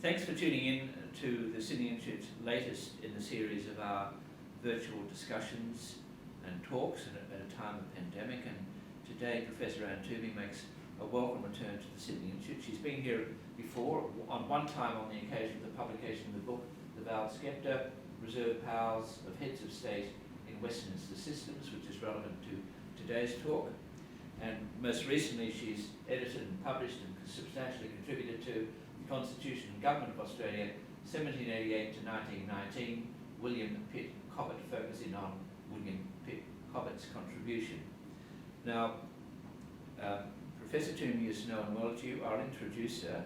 Thanks for tuning in to the Sydney Institute's latest in the series of our virtual discussions and talks at a time of pandemic. And today Professor Anne Twomey makes a welcome return to the Sydney Institute. She's been here before, on one time on the occasion of the publication of the book The Vowed Sceptre, Reserve Powers of Heads of State in Westminster Systems, which is relevant to today's talk. And most recently she's edited and published and substantially contributed to the Constitution and Government of Australia, 1788 to 1919, William Pitt Cobbett, focusing on William Pitt Cobbett's contribution. Now, Professor Twomey is known well to you. I'll introduce her.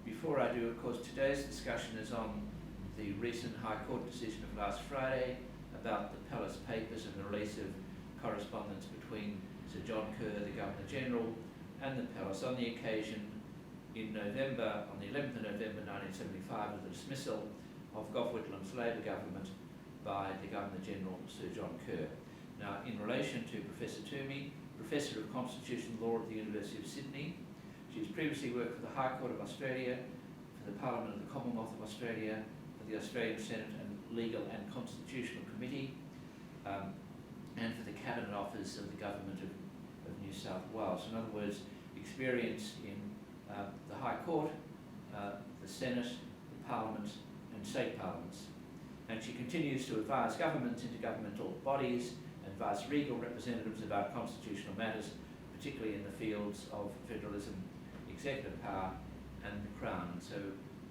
Before I do, of course, today's discussion is on the recent High Court decision of last Friday about the Palace Papers and the release of correspondence between Sir John Kerr, the Governor-General, and the Palace on the occasion in November, on the 11th of November 1975, of the dismissal of Gough Whitlam's Labor government by the Governor-General, Sir John Kerr. Now, in relation to Professor Twomey, Professor of Constitutional Law at the University of Sydney, she's previously worked for the High Court of Australia, for the Parliament of the Commonwealth of Australia, for the Australian Senate and Legal and Constitutional Committee, and for the Cabinet Office of the Government of New South Wales. In other words, experience in the High Court, the Senate, the Parliament and state parliaments. And she continues to advise governments, intergovernmental bodies and vice regal representatives about constitutional matters, particularly in the fields of federalism, executive power and the Crown. So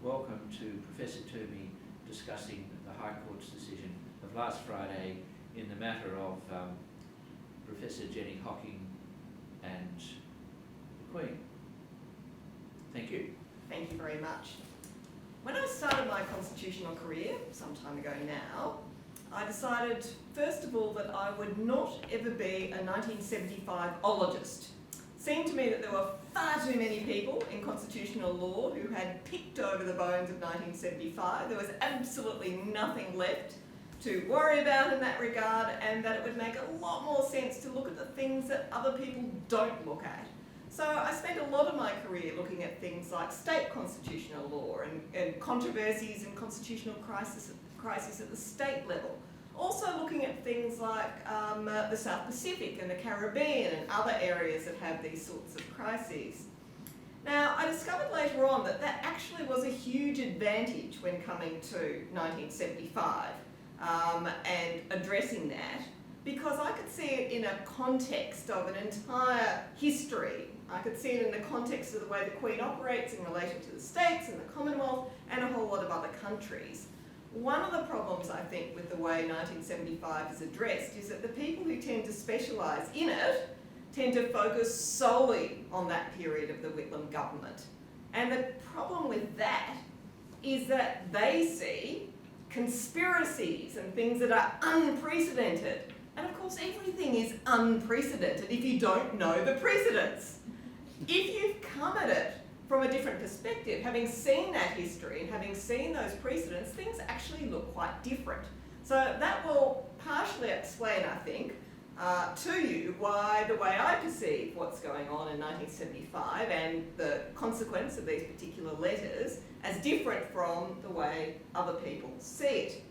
welcome to Professor Twomey discussing the High Court's decision of last Friday in the matter of Professor Jenny Hocking and the Queen. Thank you. Thank you very much. When I started my constitutional career, some time ago now, I decided, first of all, that I would not ever be a 1975-ologist. It seemed to me that there were far too many people in constitutional law who had picked over the bones of 1975. There was absolutely nothing left to worry about in that regard, and that it would make a lot more sense to look at the things that other people don't look at. So I spent a lot of my career looking at things like state constitutional law and controversies and constitutional crisis at the state level. Also looking at things like the South Pacific and the Caribbean and other areas that have these sorts of crises. Now, I discovered later on that that actually was a huge advantage when coming to 1975 and addressing that, because I could see it in a context of an entire history. I could see it in the context of the way the Queen operates in relation to the states and the Commonwealth and a whole lot of other countries. One of the problems, I think, with the way 1975 is addressed is that the people who tend to specialise in it tend to focus solely on that period of the Whitlam government. And the problem with that is that they see conspiracies and things that are unprecedented. And of course, everything is unprecedented if you don't know the precedents. If you've come at it from a different perspective, having seen that history and having seen those precedents, things actually look quite different. So that will partially explain, I think, to you why the way I perceive what's going on in 1975 and the consequence of these particular letters as different from the way other people see it.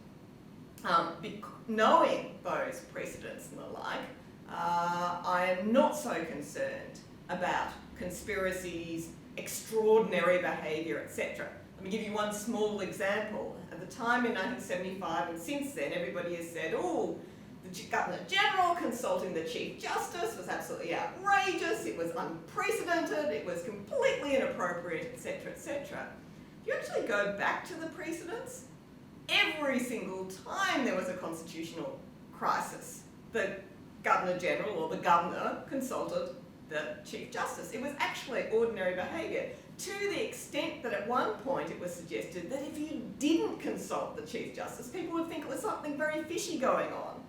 Knowing those precedents and the like, I am not so concerned about conspiracies, extraordinary behaviour, etc. Let me give you one small example. At the time in 1975 and since then, everybody has said, oh, the Governor-General consulting the Chief Justice was absolutely outrageous, it was unprecedented, it was completely inappropriate, etc., etc. If you actually go back to the precedents, every single time there was a constitutional crisis, the Governor-General or the Governor consulted the Chief Justice. It was actually ordinary behaviour, to the extent that at one point it was suggested that if you didn't consult the Chief Justice, people would think it was something very fishy going on.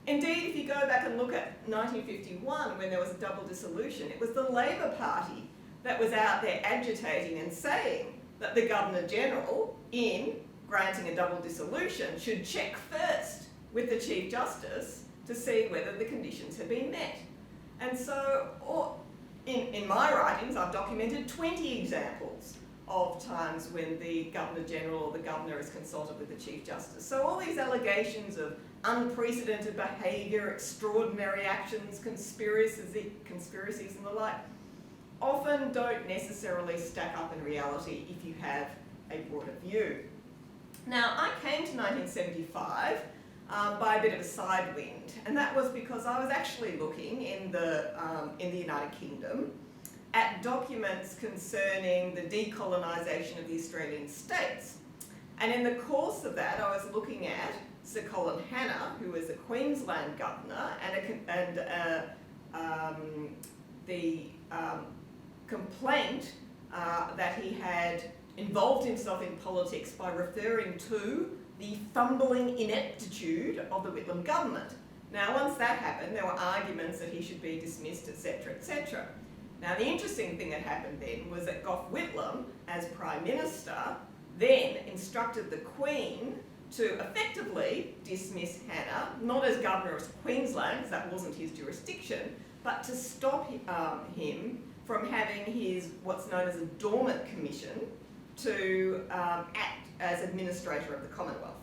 Indeed, if you go back and look at 1951, when there was a double dissolution, it was the Labor Party that was out there agitating and saying that the Governor-General, in granting a double dissolution, should check first with the Chief Justice to see whether the conditions had been met. And so, in my writings, I've documented 20 examples of times when the Governor-General or the Governor is consulted with the Chief Justice. So all these allegations of unprecedented behaviour, extraordinary actions, conspiracies and the like, often don't necessarily stack up in reality if you have a broader view. Now, I came to 1975 by a bit of a side wind, and that was because I was actually looking in the United Kingdom at documents concerning the decolonisation of the Australian states. And in the course of that, I was looking at Sir Colin Hanna, who was a Queensland governor, and the complaint that he had involved himself in politics by referring to the fumbling ineptitude of the Whitlam government. Now, once that happened, there were arguments that he should be dismissed, etc., etc. Now, the interesting thing that happened then was that Gough Whitlam, as Prime Minister, then instructed the Queen to effectively dismiss Hanna, not as Governor of Queensland, because that wasn't his jurisdiction, but to stop him from having his, what's known as a dormant commission, to act as administrator of the Commonwealth.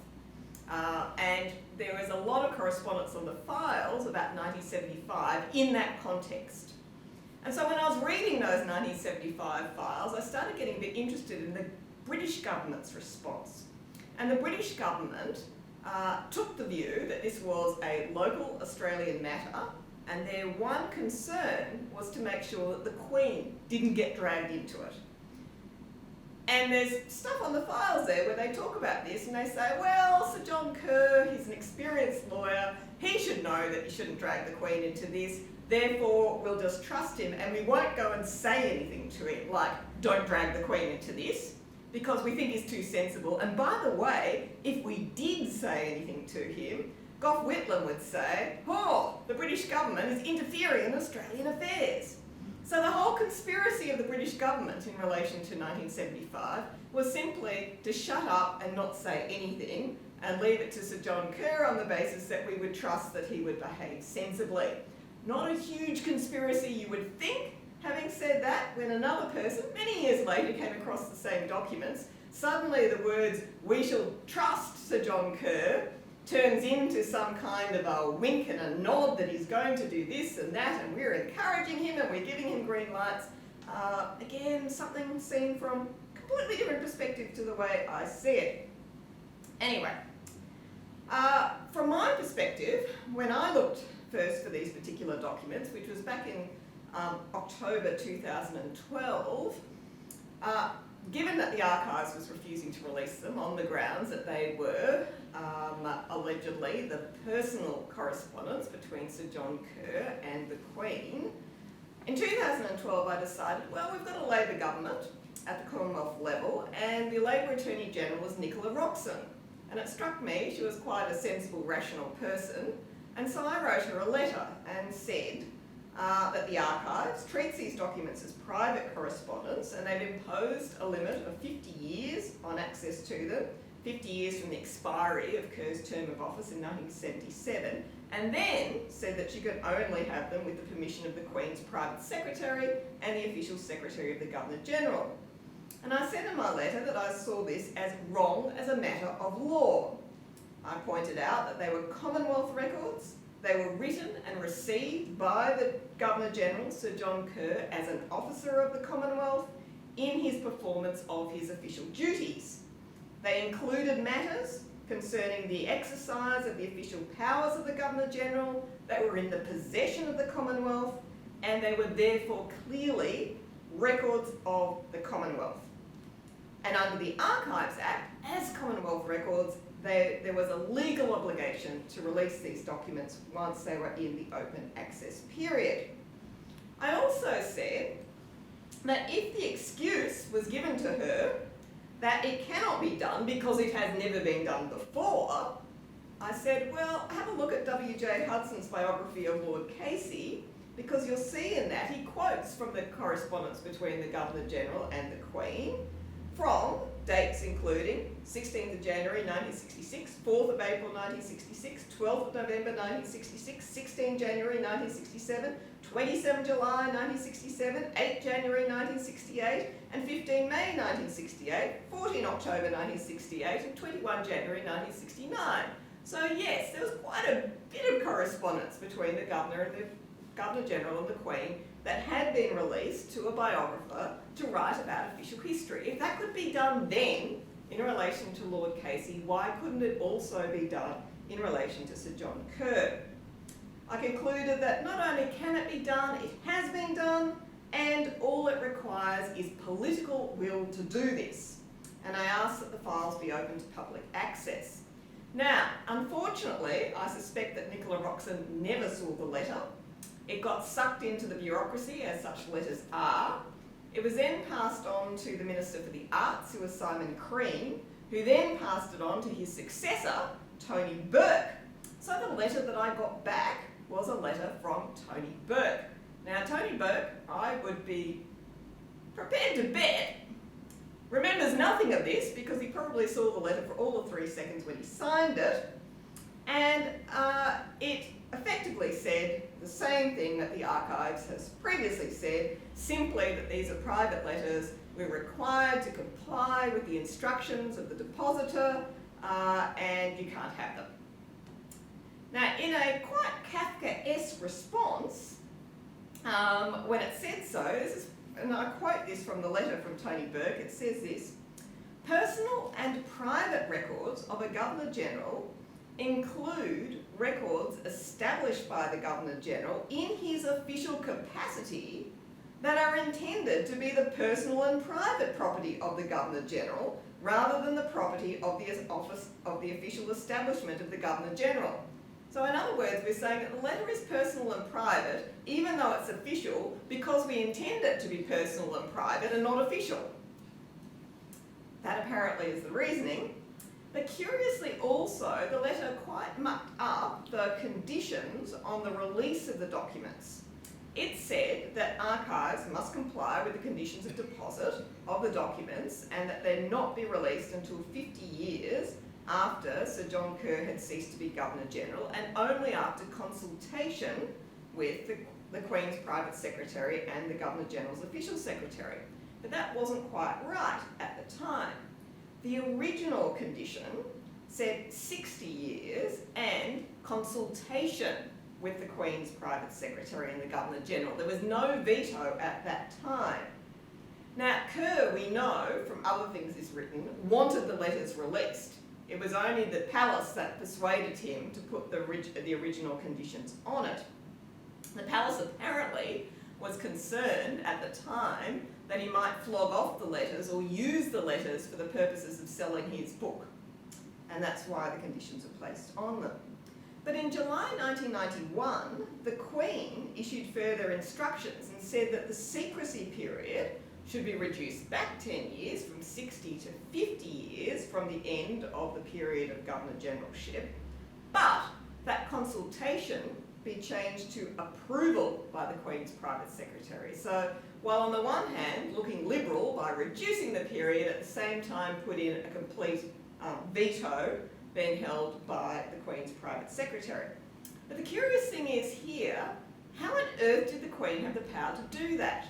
And there is a lot of correspondence on the files about 1975 in that context. And so when I was reading those 1975 files, I started getting a bit interested in the British government's response. And the British government took the view that this was a local Australian matter, and their one concern was to make sure that the Queen didn't get dragged into it. And there's stuff on the files there where they talk about this and they say, well, Sir John Kerr, he's an experienced lawyer, he should know that you shouldn't drag the Queen into this, therefore we'll just trust him and we won't go and say anything to him like, don't drag the Queen into this, because we think he's too sensible. And by the way, if we did say anything to him, Gough Whitlam would say, oh, the British government is interfering in Australian affairs. So the whole conspiracy of the British government in relation to 1975 was simply to shut up and not say anything and leave it to Sir John Kerr on the basis that we would trust that he would behave sensibly. Not a huge conspiracy, you would think. Having said that, when another person, many years later, came across the same documents, suddenly the words, we shall trust Sir John Kerr, turns into some kind of a wink and a nod that he's going to do this and that, and we're encouraging him and we're giving him green lights. Again, something seen from a completely different perspective to the way I see it. Anyway, from my perspective, when I looked first for these particular documents, which was back in October 2012, given that the Archives was refusing to release them on the grounds that they were allegedly the personal correspondence between Sir John Kerr and the Queen, in 2012 I decided, well, we've got a Labor government at the Commonwealth level, and the Labor Attorney General was Nicola Roxon. And it struck me she was quite a sensible, rational person, and so I wrote her a letter and said that the Archives treats these documents as private correspondence, and they've imposed a limit of 50 years on access to them, 50 years from the expiry of Kerr's term of office in 1977, and then said that she could only have them with the permission of the Queen's private secretary and the official secretary of the Governor-General. And I said in my letter that I saw this as wrong as a matter of law. I pointed out that they were Commonwealth records. They were written and received by the Governor-General, Sir John Kerr, as an officer of the Commonwealth in his performance of his official duties. They included matters concerning the exercise of the official powers of the Governor-General, they were in the possession of the Commonwealth, and they were therefore clearly records of the Commonwealth. And under the Archives Act, as Commonwealth records, there was a legal obligation to release these documents once they were in the open access period. I also said that if the excuse was given to her that it cannot be done because it has never been done before, I said, well, have a look at W.J. Hudson's biography of Lord Casey, because you'll see in that he quotes from the correspondence between the Governor-General and the Queen, from dates including 16th of January 1966, 4th of April 1966, 12th of November 1966, 16 January 1967, 27 July 1967, 8 January 1968, and 15 May 1968, 14 October 1968, and 21 January 1969. So yes, there was quite a bit of correspondence between the Governor General and the Queen that had been released to a biographer to write about official history. If that could be done then in relation to Lord Casey, why couldn't it also be done in relation to Sir John Kerr? I concluded that not only can it be done, it has been done, and all it requires is political will to do this. And I asked that the files be open to public access. Now, unfortunately, I suspect that Nicola Roxon never saw the letter. It got sucked into the bureaucracy, as such letters are. It was then passed on to the Minister for the Arts, who was Simon Crean, who then passed it on to his successor, Tony Burke. So the letter that I got back was a letter from Tony Burke. Now, Tony Burke, I would be prepared to bet, remembers nothing of this because he probably saw the letter for all of 3 seconds when he signed it, and it effectively said the same thing that the Archives has previously said, simply that these are private letters, we're required to comply with the instructions of the depositor, and you can't have them. Now, in a quite Kafkaesque response, when it said so, and I quote this from the letter from Tony Burke, it says this: personal and private records of a Governor-General include records established by the Governor-General in his official capacity that are intended to be the personal and private property of the Governor-General rather than the property of the office of the official establishment of the Governor-General. So in other words, we're saying that the letter is personal and private, even though it's official, because we intend it to be personal and private and not official. That apparently is the reasoning. But curiously also, the letter quite mucked up the conditions on the release of the documents. It said that archives must comply with the conditions of deposit of the documents and that they not be released until 50 years after Sir John Kerr had ceased to be Governor-General, and only after consultation with the Queen's private secretary and the Governor-General's official secretary. But that wasn't quite right at the time. The original condition said 60 years and consultation with the Queen's private secretary and the Governor-General. There was no veto at that time. Now, Kerr, we know from other things he's written, wanted the letters released. It was only the palace that persuaded him to put the original conditions on it. The palace apparently was concerned at the time that he might flog off the letters or use the letters for the purposes of selling his book. And that's why the conditions were placed on them. But in July 1991, the Queen issued further instructions and said that the secrecy period should be reduced back 10 years, from 60 to 50 years from the end of the period of Governor-Generalship, but that consultation be changed to approval by the Queen's private secretary. So while on the one hand looking liberal by reducing the period, at the same time put in a complete veto being held by the Queen's private secretary. But the curious thing is here, how on earth did the Queen have the power to do that?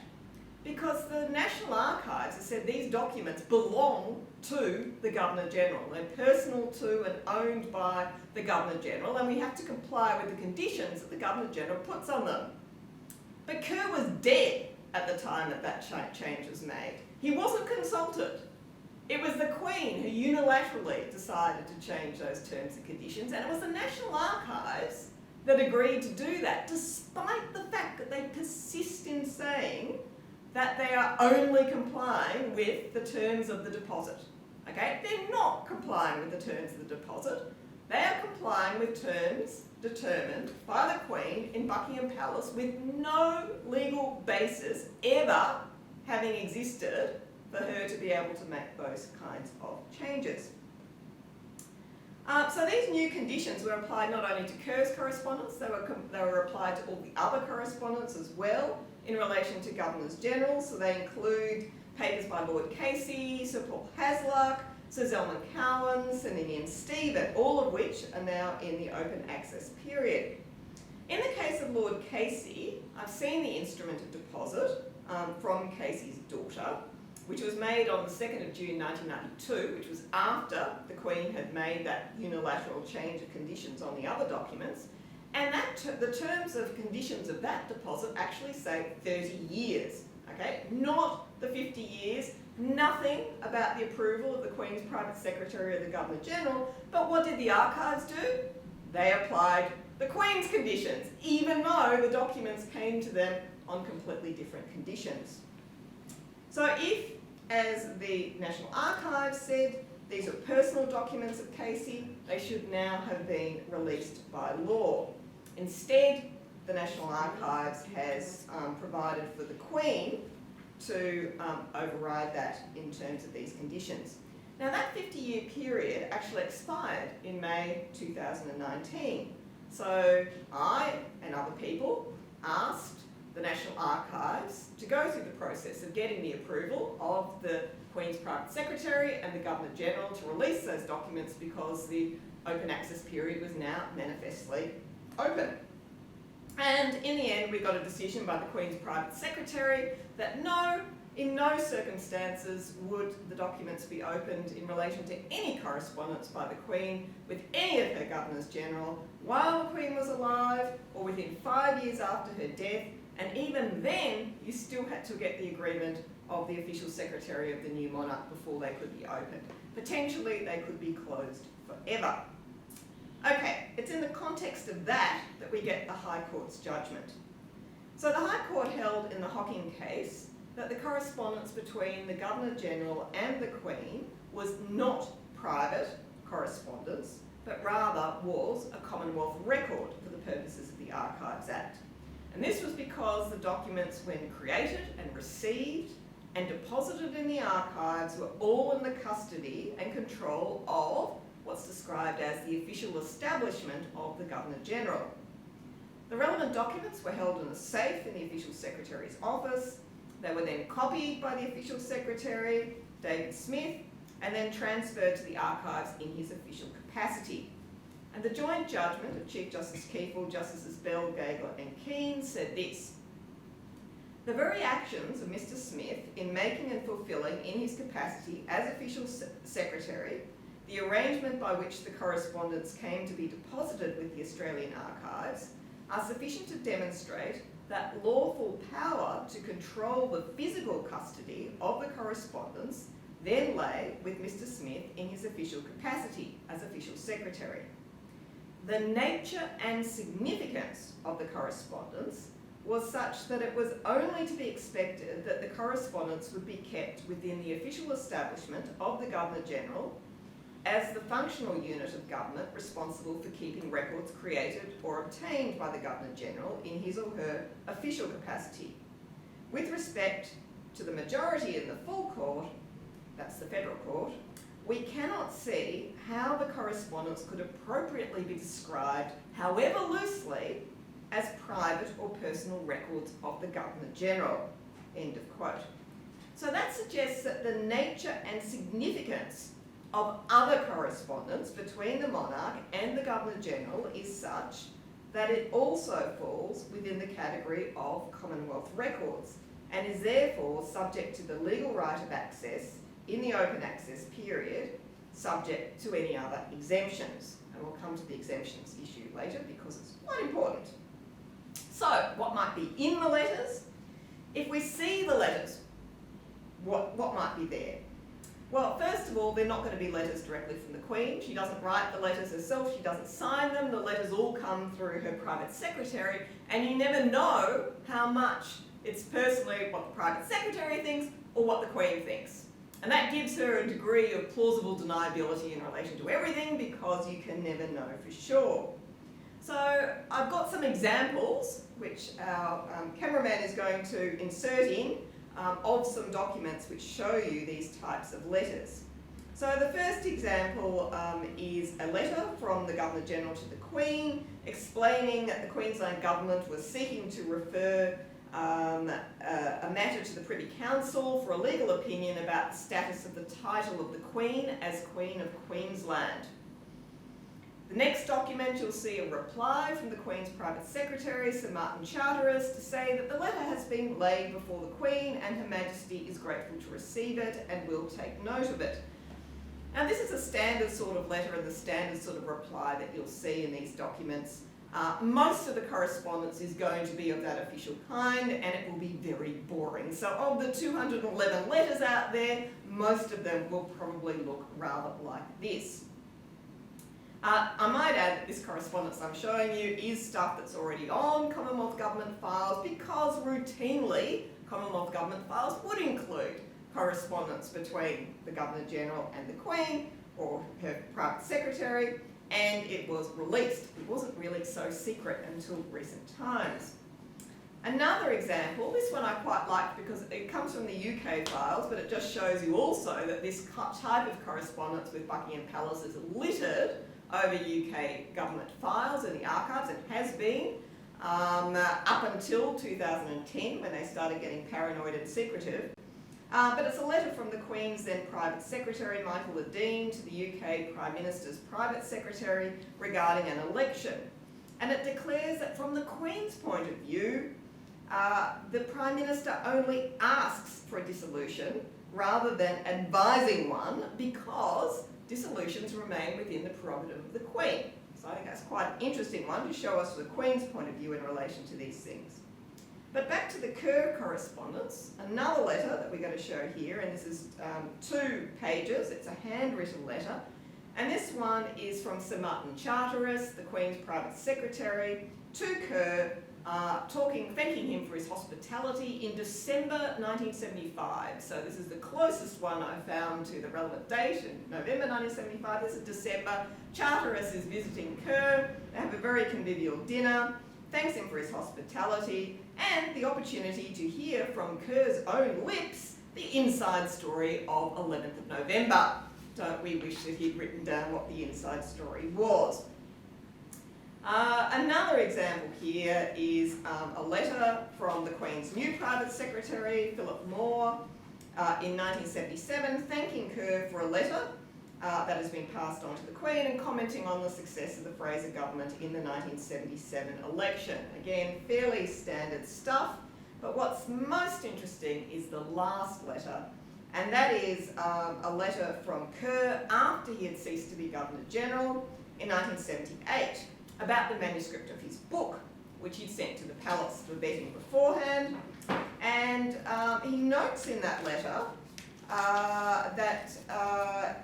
Because the National Archives have said these documents belong to the Governor-General. They're personal to and owned by the Governor-General, and we have to comply with the conditions that the Governor-General puts on them. But Kerr was dead at the time that change was made. He wasn't consulted. It was the Queen who unilaterally decided to change those terms and conditions, and it was the National Archives that agreed to do that, despite the fact that they persist in saying that they are only complying with the terms of the deposit. Okay? They're not complying with the terms of the deposit. They are complying with terms determined by the Queen in Buckingham Palace with no legal basis ever having existed for her to be able to make those kinds of changes. So these new conditions were applied not only to Kerr's correspondence, they were applied to all the other correspondence as well in relation to Governors-General. So they include papers by Lord Casey, Sir Paul Hasluck, Sir Zelman Cowan, Sir Ninian Stephen, all of which are now in the open access period. In the case of Lord Casey, I've seen the instrument of deposit from Casey's daughter, which was made on the 2nd of June 1992, which was after the Queen had made that unilateral change of conditions on the other documents. And the terms of conditions of that deposit actually say 30 years, okay? Not the 50 years, nothing about the approval of the Queen's Private Secretary or the Governor-General, but what did the archives do? They applied the Queen's conditions, even though the documents came to them on completely different conditions. So if, as the National Archives said, these are personal documents of Casey, they should now have been released by law. Instead, the National Archives has provided for the Queen to override that in terms of these conditions. Now that 50-year period actually expired in May 2019. So I and other people asked the National Archives to go through the process of getting the approval of the Queen's Private Secretary and the Governor-General to release those documents because the open access period was now manifestly open. And in the end, we got a decision by the Queen's Private Secretary that no, in no circumstances would the documents be opened in relation to any correspondence by the Queen with any of her Governors-General while the Queen was alive or within 5 years after her death, and even then you still had to get the agreement of the official secretary of the new monarch before they could be opened. Potentially they could be closed forever. Okay, it's in the context of that that we get the High Court's judgment. So the High Court held in the Hocking case that the correspondence between the Governor-General and the Queen was not private correspondence, but rather was a Commonwealth record for the purposes of the Archives Act. And this was because the documents, when created and received and deposited in the archives, were all in the custody and control of what's described as the official establishment of the Governor-General. The relevant documents were held in a safe in the official secretary's office. They were then copied by the official secretary, David Smith, and then transferred to the archives in his official capacity. And the joint judgment of Chief Justice Kiefel, Justices Bell, Gageler and Keane said this: the very actions of Mr. Smith in making and fulfilling in his capacity as official secretary the arrangement by which the correspondence came to be deposited with the Australian Archives are sufficient to demonstrate that lawful power to control the physical custody of the correspondence then lay with Mr. Smith in his official capacity as official secretary. The nature and significance of the correspondence was such that it was only to be expected that the correspondence would be kept within the official establishment of the Governor-General as the functional unit of government responsible for keeping records created or obtained by the Governor-General in his or her official capacity. With respect to the majority in the full court, that's the federal court, we cannot see how the correspondence could appropriately be described, however loosely, as private or personal records of the Governor-General. End of quote. So that suggests that the nature and significance of other correspondence between the monarch and the Governor-General is such that it also falls within the category of Commonwealth records and is therefore subject to the legal right of access in the open access period, subject to any other exemptions. And we'll come to the exemptions issue later because it's quite important. So, what might be in the letters? If we see the letters, what might be there? Well, first of all, they're not going to be letters directly from the Queen. She doesn't write the letters herself, she doesn't sign them, the letters all come through her private secretary, and you never know how much it's personally what the private secretary thinks or what the Queen thinks. And that gives her a degree of plausible deniability in relation to everything because you can never know for sure. So I've got some examples which our cameraman is going to insert in of some documents which show you these types of letters. So the first example is a letter from the Governor-General to the Queen explaining that the Queensland Government was seeking to refer a matter to the Privy Council for a legal opinion about the status of the title of the Queen as Queen of Queensland. The next document, you'll see a reply from the Queen's Private Secretary, Sir Martin Charteris, to say that the letter has been laid before the Queen and Her Majesty is grateful to receive it and will take note of it. Now, this is a standard sort of letter and the standard sort of reply that you'll see in these documents. Most of the correspondence is going to be of that official kind, and it will be very boring. So of the 211 letters out there, most of them will probably look rather like this. I might add that this correspondence I'm showing you is stuff that's already on Commonwealth Government files, because routinely Commonwealth Government files would include correspondence between the Governor-General and the Queen or her Private Secretary, and it was released. It wasn't really so secret until recent times. Another example, this one I quite like because it comes from the UK files, but it just shows you also that this type of correspondence with Buckingham Palace is littered over UK government files in the archives, and has been up until 2010 when they started getting paranoid and secretive. But it's a letter from the Queen's then Private Secretary, Michael Ledeen, to the UK Prime Minister's Private Secretary regarding an election. And it declares that from the Queen's point of view, the Prime Minister only asks for a dissolution rather than advising one, because dissolutions remain within the prerogative of the Queen. So I think that's quite an interesting one to show us the Queen's point of view in relation to these things. But back to the Kerr correspondence, another letter that we're going to show here, and this is 2 pages, it's a handwritten letter, and this one is from Sir Martin Charteris, the Queen's Private Secretary, to Kerr, thanking him for his hospitality in December 1975. So this is the closest one I found to the relevant date, in November 1975. This is December. Charteris is visiting Kerr. They have a very convivial dinner, thanks him for his hospitality, and the opportunity to hear from Kerr's own lips the inside story of 11th of November. Don't we wish that he'd written down what the inside story was? Another example here is a letter from the Queen's new Private Secretary, Philip Moore, in 1977, thanking Kerr for a letter that has been passed on to the Queen and commenting on the success of the Fraser government in the 1977 election. Again, fairly standard stuff, but what's most interesting is the last letter, and that is a letter from Kerr after he had ceased to be Governor-General in 1978 about the manuscript of his book, which he'd sent to the palace for vetting beforehand. And he notes in that letter that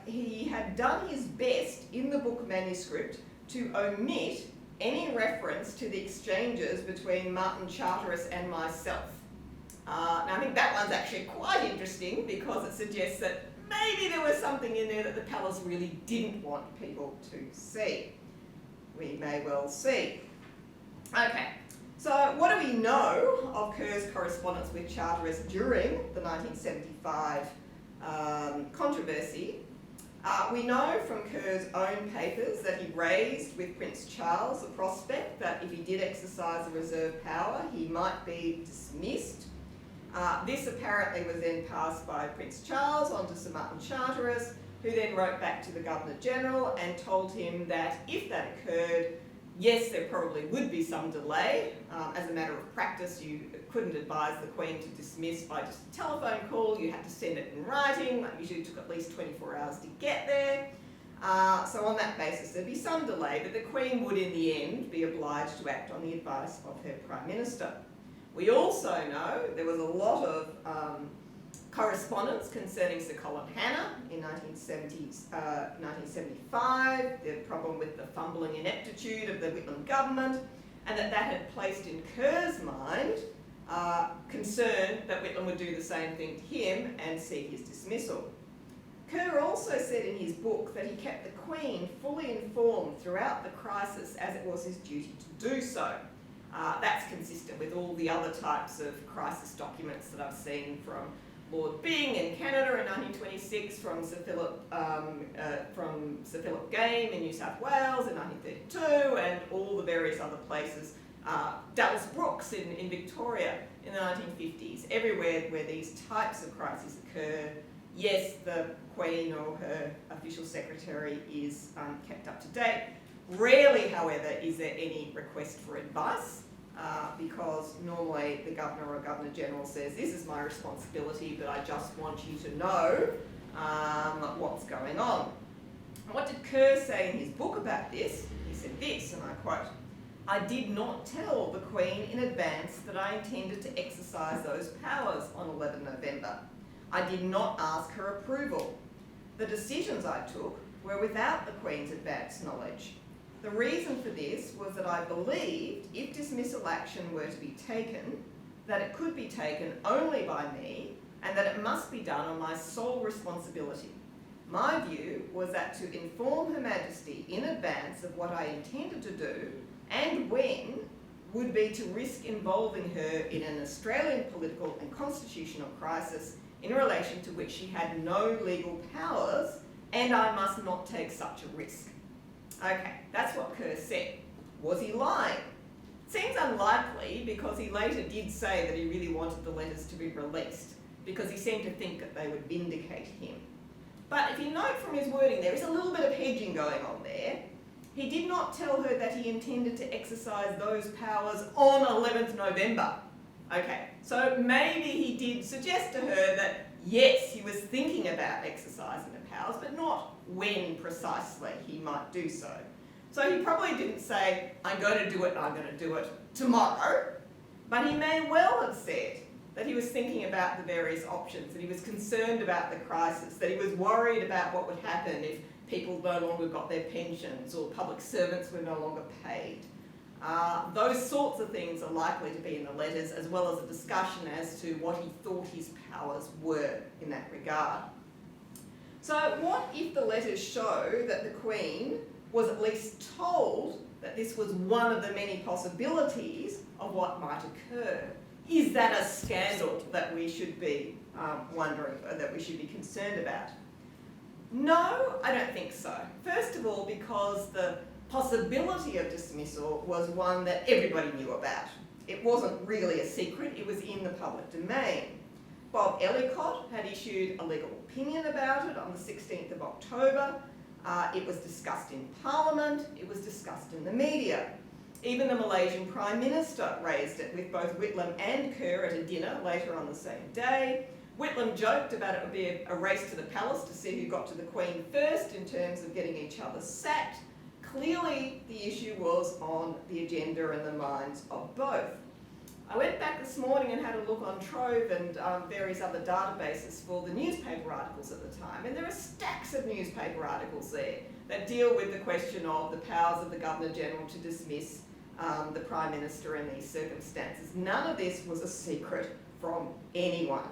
he had done his best in the book manuscript to omit any reference to the exchanges between Martin Charteris and myself. Now I think that one's actually quite interesting, because it suggests that maybe there was something in there that the palace really didn't want people to see. We may well see. Okay, so what do we know of Kerr's correspondence with Charteris during the 1975 controversy? We know from Kerr's own papers that he raised with Prince Charles the prospect that if he did exercise a reserve power, he might be dismissed. This apparently was then passed by Prince Charles on to Sir Martin Charteris, who then wrote back to the Governor-General and told him that if that occurred, yes, there probably would be some delay. As a matter of practice, you couldn't advise the Queen to dismiss by just a telephone call. You had to send it in writing. That usually took at least 24 hours to get there. So on that basis, there'd be some delay, but the Queen would in the end be obliged to act on the advice of her Prime Minister. We also know there was a lot of correspondence concerning Sir Colin Hanna in 1975, the problem with the fumbling ineptitude of the Whitlam government, and that had placed in Kerr's mind concern that Whitlam would do the same thing to him and seek his dismissal. Kerr also said in his book that he kept the Queen fully informed throughout the crisis, as it was his duty to do so. That's consistent with all the other types of crisis documents that I've seen from Lord Byng in Canada in 1926, from Sir Philip Game in New South Wales in 1932, and all the various other places. Dallas Brooks in Victoria in the 1950s. Everywhere where these types of crises occur, yes, the Queen or her official secretary is kept up to date. Rarely, however, is there any request for advice, because normally the Governor or Governor-General says, this is my responsibility, but I just want you to know what's going on. And what did Kerr say in his book about this? He said this, and I quote, "I did not tell the Queen in advance that I intended to exercise those powers on 11 November. I did not ask her approval. The decisions I took were without the Queen's advance knowledge. The reason for this was that I believed if dismissal action were to be taken, that it could be taken only by me and that it must be done on my sole responsibility. My view was that to inform Her Majesty in advance of what I intended to do and when would be to risk involving her in an Australian political and constitutional crisis in relation to which she had no legal powers, and I must not take such a risk." Okay, that's what Kerr said. Was he lying? Seems unlikely, because he later did say that he really wanted the letters to be released, because he seemed to think that they would vindicate him. But if you note from his wording, there is a little bit of hedging going on there. He did not tell her that he intended to exercise those powers on 11th November. Okay, so maybe he did suggest to her that, yes, he was thinking about exercising the powers, but not when precisely he might do so. So he probably didn't say, I'm going to do it, I'm going to do it tomorrow, but he may well have said that he was thinking about the various options, that he was concerned about the crisis, that he was worried about what would happen if people no longer got their pensions or public servants were no longer paid. Those sorts of things are likely to be in the letters, as well as a discussion as to what he thought his powers were in that regard. So what if the letters show that the Queen was at least told that this was one of the many possibilities of what might occur? Is that a scandal that we should be wondering, or that we should be concerned about? No, I don't think so. First of all, because the possibility of dismissal was one that everybody knew about. It wasn't really a secret, it was in the public domain. Bob Ellicott had issued a legal opinion about it on the 16th of October. It was discussed in Parliament, it was discussed in the media. Even the Malaysian Prime Minister raised it with both Whitlam and Kerr at a dinner later on the same day. Whitlam joked about it would be a race to the palace to see who got to the Queen first in terms of getting each other sacked. Clearly, the issue was on the agenda and the minds of both. I went back this morning and had a look on Trove and various other databases for the newspaper articles at the time, and there are stacks of newspaper articles there that deal with the question of the powers of the Governor-General to dismiss the Prime Minister in these circumstances. None of this was a secret from anyone.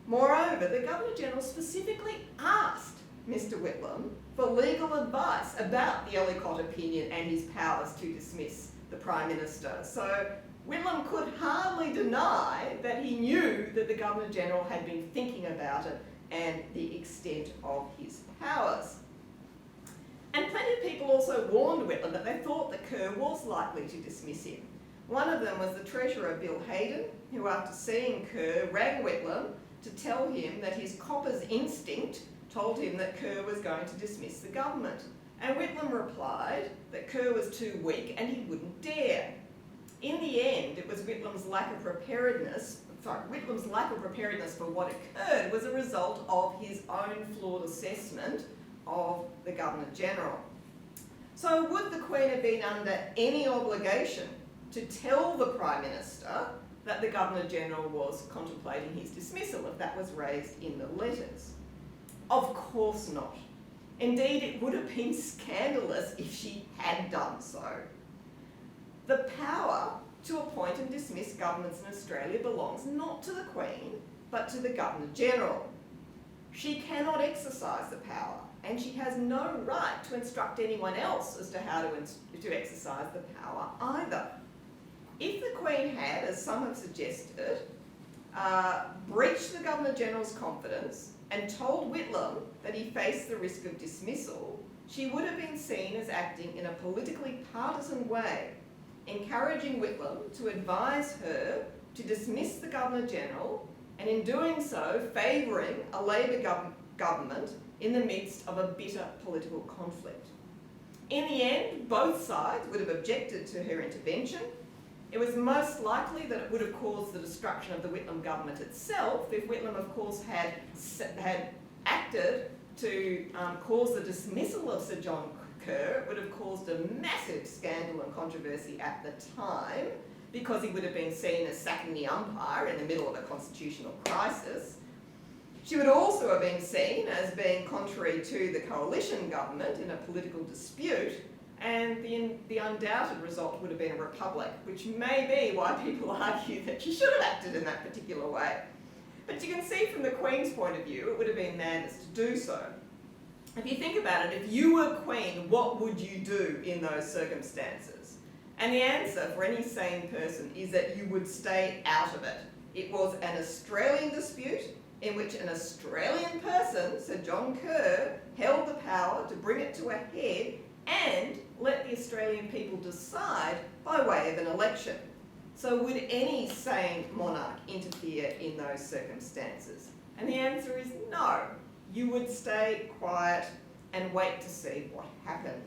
Moreover, the Governor-General specifically asked Mr Whitlam for legal advice about the Ellicott opinion and his powers to dismiss the Prime Minister. So Whitlam could hardly deny that he knew that the Governor-General had been thinking about it and the extent of his powers. And plenty of people also warned Whitlam that they thought that Kerr was likely to dismiss him. One of them was the Treasurer, Bill Hayden, who after seeing Kerr rang Whitlam to tell him that his copper's instinct told him that Kerr was going to dismiss the government. And Whitlam replied that Kerr was too weak and he wouldn't dare. In the end, it was Whitlam's lack of preparedness for what occurred was a result of his own flawed assessment of the Governor-General. So would the Queen have been under any obligation to tell the Prime Minister that the Governor-General was contemplating his dismissal if that was raised in the letters? Of course not. Indeed, it would have been scandalous if she had done so. The power to appoint and dismiss governments in Australia belongs not to the Queen, but to the Governor-General. She cannot exercise the power, and she has no right to instruct anyone else as to how to exercise the power either. If the Queen had, as some have suggested, breached the Governor-General's confidence and told Whitlam that he faced the risk of dismissal, she would have been seen as acting in a politically partisan way, encouraging Whitlam to advise her to dismiss the Governor-General, and in doing so favouring a Labor government in the midst of a bitter political conflict. In the end, both sides would have objected to her intervention. It was most likely that it would have caused the destruction of the Whitlam government itself if Whitlam, of course, had acted to cause the dismissal of Sir John Kerr. It would have caused a massive scandal and controversy at the time because he would have been seen as sacking the umpire in the middle of a constitutional crisis. She would also have been seen as being contrary to the coalition government in a political dispute, and the undoubted result would have been a republic, which may be why people argue that she should have acted in that particular way. But you can see from the Queen's point of view, it would have been madness to do so. If you think about it, if you were Queen, what would you do in those circumstances? And the answer for any sane person is that you would stay out of it. It was an Australian dispute in which an Australian person, Sir John Kerr, held the power to bring it to a head and let the Australian people decide by way of an election. So would any sane monarch interfere in those circumstances? And the answer is no. You would stay quiet and wait to see what happened.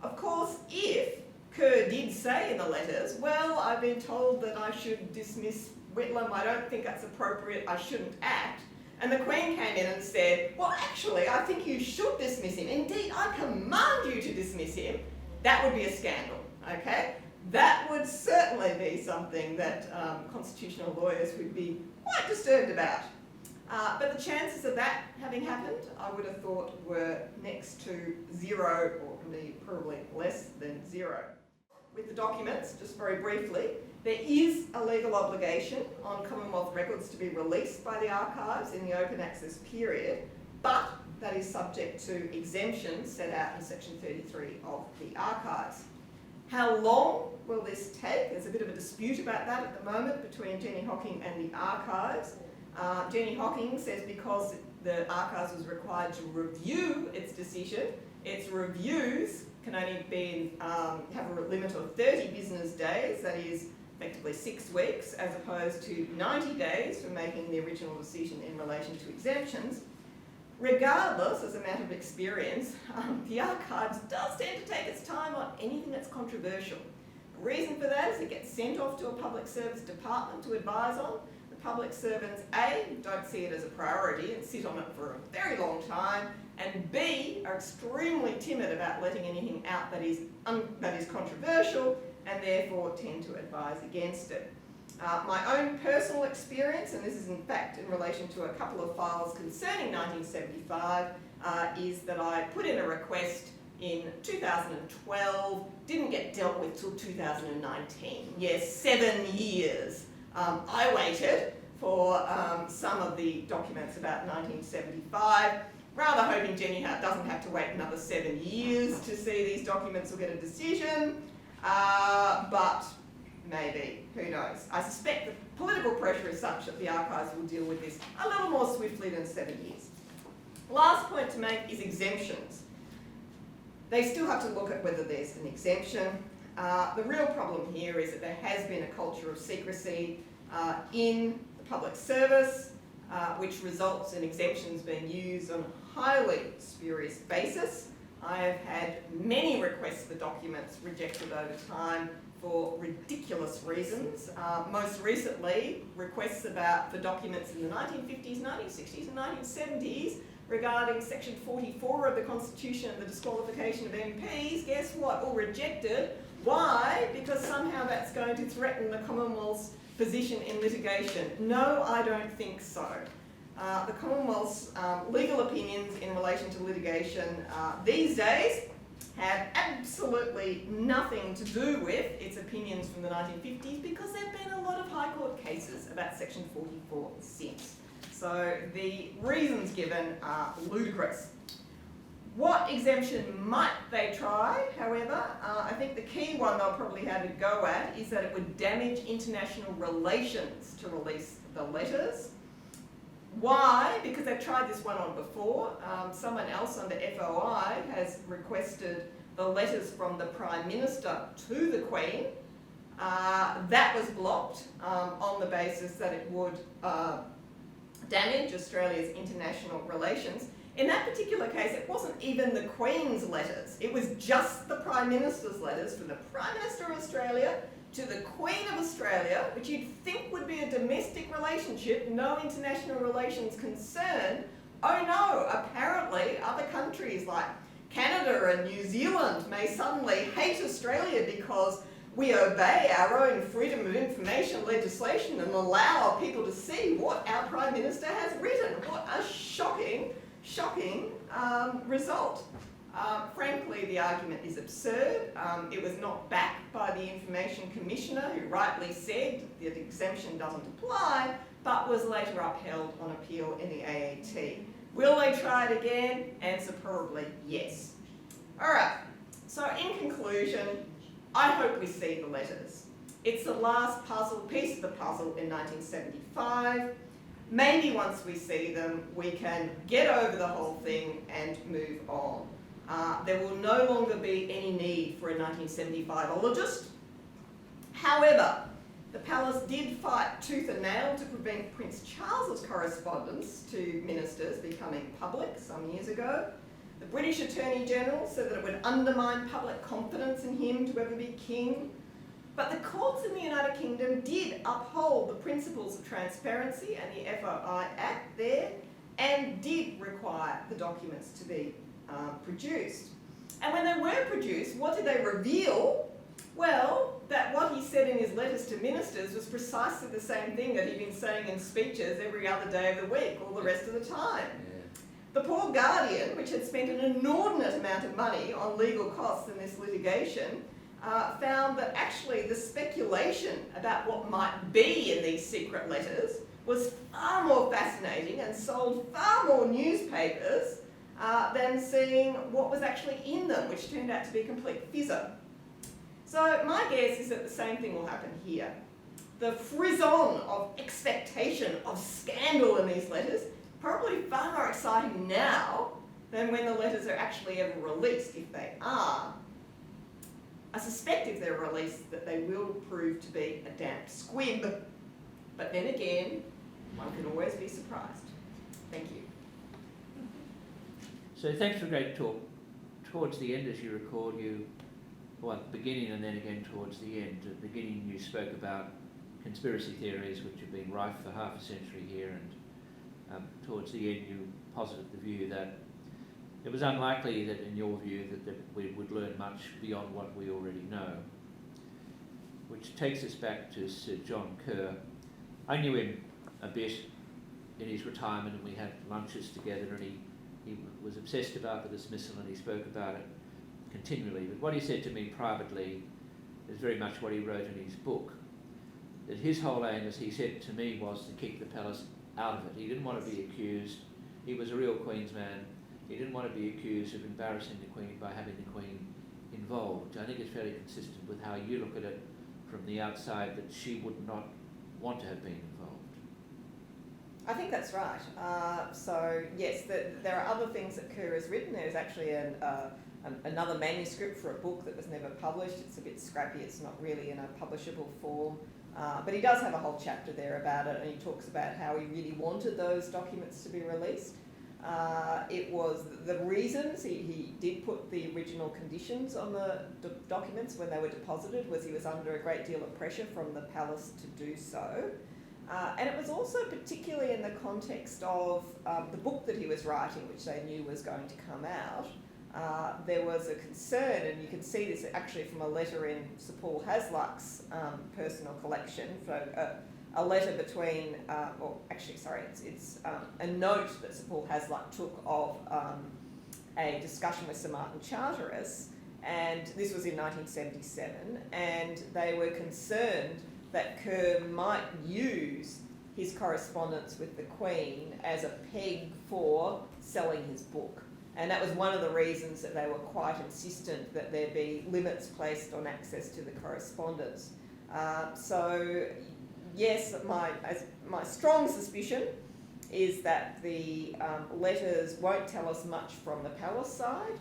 Of course, if Kerr did say in the letters, well, I've been told that I should dismiss Whitlam, I don't think that's appropriate, I shouldn't act, and the Queen came in and said, well, actually, I think you should dismiss him. Indeed, I command you to dismiss him. That would be a scandal, okay? That would certainly be something that constitutional lawyers would be quite disturbed about. But the chances of that having happened, I would have thought, were next to zero, or indeed probably less than zero. With the documents, just very briefly, there is a legal obligation on Commonwealth records to be released by the archives in the open access period, but that is subject to exemptions set out in section 33 of the archives. How long will this take? There's a bit of a dispute about that at the moment between Jenny Hocking and the archives. Jenny Hocking says because the archives was required to review its decision, its reviews can only be, have a limit of 30 business days, that is effectively 6 weeks, as opposed to 90 days for making the original decision in relation to exemptions. Regardless, as a matter of experience, the archives does tend to take its time on anything that's controversial. The reason for that is it gets sent off to a public service department to advise on. The public servants, A, don't see it as a priority and sit on it for a very long time, and B, are extremely timid about letting anything out that is controversial, and therefore tend to advise against it. My own personal experience, and this is in fact in relation to a couple of files concerning 1975, is that I put in a request in 2012, didn't get dealt with till 2019. Yes, 7 years. I waited for some of the documents about 1975, rather hoping Jenny doesn't have to wait another 7 years to see these documents or get a decision. But maybe, who knows. I suspect the political pressure is such that the archives will deal with this a little more swiftly than 7 years. Last point to make is exemptions. They still have to look at whether there's an exemption. The real problem here is that there has been a culture of secrecy in the public service, which results in exemptions being used on a highly spurious basis. I have had many requests for documents rejected over time for ridiculous reasons. Most recently, requests for documents in the 1950s, 1960s and 1970s regarding section 44 of the Constitution and the disqualification of MPs. Guess what? All rejected. Why? Because somehow that's going to threaten the Commonwealth's position in litigation. No, I don't think so. The Commonwealth's legal opinions in relation to litigation these days have absolutely nothing to do with its opinions from the 1950s because there have been a lot of High Court cases about section 44 since. So the reasons given are ludicrous. What exemption might they try, however? I think the key one they'll probably have to go at is that it would damage international relations to release the letters. Why? Because they've tried this one on before. Someone else under FOI has requested the letters from the Prime Minister to the Queen. That was blocked on the basis that it would damage Australia's international relations. In that particular case, it wasn't even the Queen's letters. It was just the Prime Minister's letters from the Prime Minister of Australia to the Queen of Australia, which you'd think would be a domestic relationship, no international relations concern. Oh no, apparently other countries like Canada and New Zealand may suddenly hate Australia because we obey our own freedom of information legislation and allow people to see what our Prime Minister has written. What a shocking result. Frankly, the argument is absurd. It was not backed by the Information Commissioner, who rightly said that the exemption doesn't apply, but was later upheld on appeal in the AAT. Will they try it again? Answer probably yes. All right, so in conclusion, I hope we see the letters. It's the last piece of the puzzle in 1975. Maybe once we see them, we can get over the whole thing and move on. There will no longer be any need for a 1975ologist. However, the palace did fight tooth and nail to prevent Prince Charles's correspondence to ministers becoming public some years ago. The British Attorney General said that it would undermine public confidence in him to ever be king. But the courts in the United Kingdom did uphold the principles of transparency and the FOI Act there, and did require the documents to be produced. And when they were produced, what did they reveal? Well, that what he said in his letters to ministers was precisely the same thing that he'd been saying in speeches every other day of the week, all the rest of the time. The poor Guardian, which had spent an inordinate amount of money on legal costs in this litigation, found that actually the speculation about what might be in these secret letters was far more fascinating and sold far more newspapers than seeing what was actually in them, which turned out to be a complete fizzer. So my guess is that the same thing will happen here. The frisson of expectation of scandal in these letters probably far more exciting now than when the letters are actually ever released, if they are. I suspect if they're released that they will prove to be a damp squib, but then again, one can always be surprised. Thank you. So thanks for a great talk. Towards the end, as you recall, at the beginning and then again towards the end. At the beginning you spoke about conspiracy theories which have been rife for half a century here, and towards the end you posited the view that it was unlikely that, in your view, that we would learn much beyond what we already know. Which takes us back to Sir John Kerr. I knew him a bit in his retirement, and we had lunches together, and he was obsessed about the dismissal, and he spoke about it continually. But what he said to me privately is very much what he wrote in his book. That his whole aim, as he said to me, was to keep the palace out of it. He didn't want to be accused. He was a real Queen's man. He didn't want to be accused of embarrassing the Queen by having the Queen involved. I think it's fairly consistent with how you look at it from the outside, that she would not want to have been involved. I think that's right. So yes, there are other things that Kerr has written. There's actually another manuscript for a book that was never published. It's a bit scrappy. It's not really in a publishable form. But he does have a whole chapter there about it, and he talks about how he really wanted those documents to be released. It was the reasons he did put the original conditions on the documents when they were deposited, was he was under a great deal of pressure from the palace to do so. And it was also particularly in the context of the book that he was writing, which they knew was going to come out. There was a concern, and you can see this actually from a letter in Sir Paul Hasluck's personal collection, for a letter between, it's a note that Sir Paul Hasluck took of a discussion with Sir Martin Charteris, and this was in 1977, and they were concerned that Kerr might use his correspondence with the Queen as a peg for selling his book. And that was one of the reasons that they were quite insistent that there be limits placed on access to the correspondence. So, yes, my strong suspicion is that the letters won't tell us much from the palace side.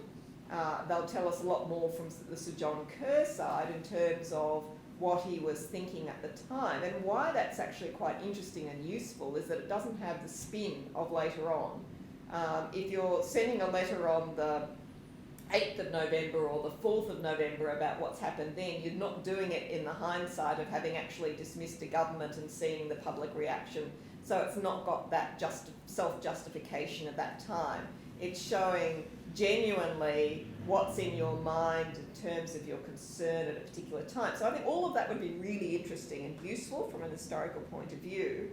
They'll tell us a lot more from the Sir John Kerr side in terms of what he was thinking at the time. And why that's actually quite interesting and useful is that it doesn't have the spin of later on, If you're sending a letter on the 8th of November or the 4th of November about what's happened then, you're not doing it in the hindsight of having actually dismissed a government and seeing the public reaction. So it's not got that self-justification at that time. It's showing genuinely what's in your mind in terms of your concern at a particular time. So I think all of that would be really interesting and useful from an historical point of view.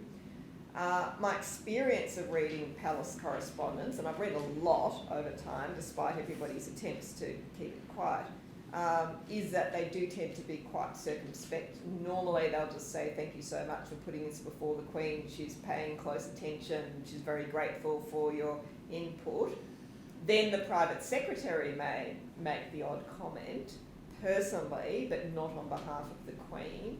My experience of reading palace correspondence, and I've read a lot over time despite everybody's attempts to keep it quiet, is that they do tend to be quite circumspect. Normally they'll just say, thank you so much for putting this before the Queen, she's paying close attention, she's very grateful for your input. Then the private secretary may make the odd comment personally, but not on behalf of the Queen.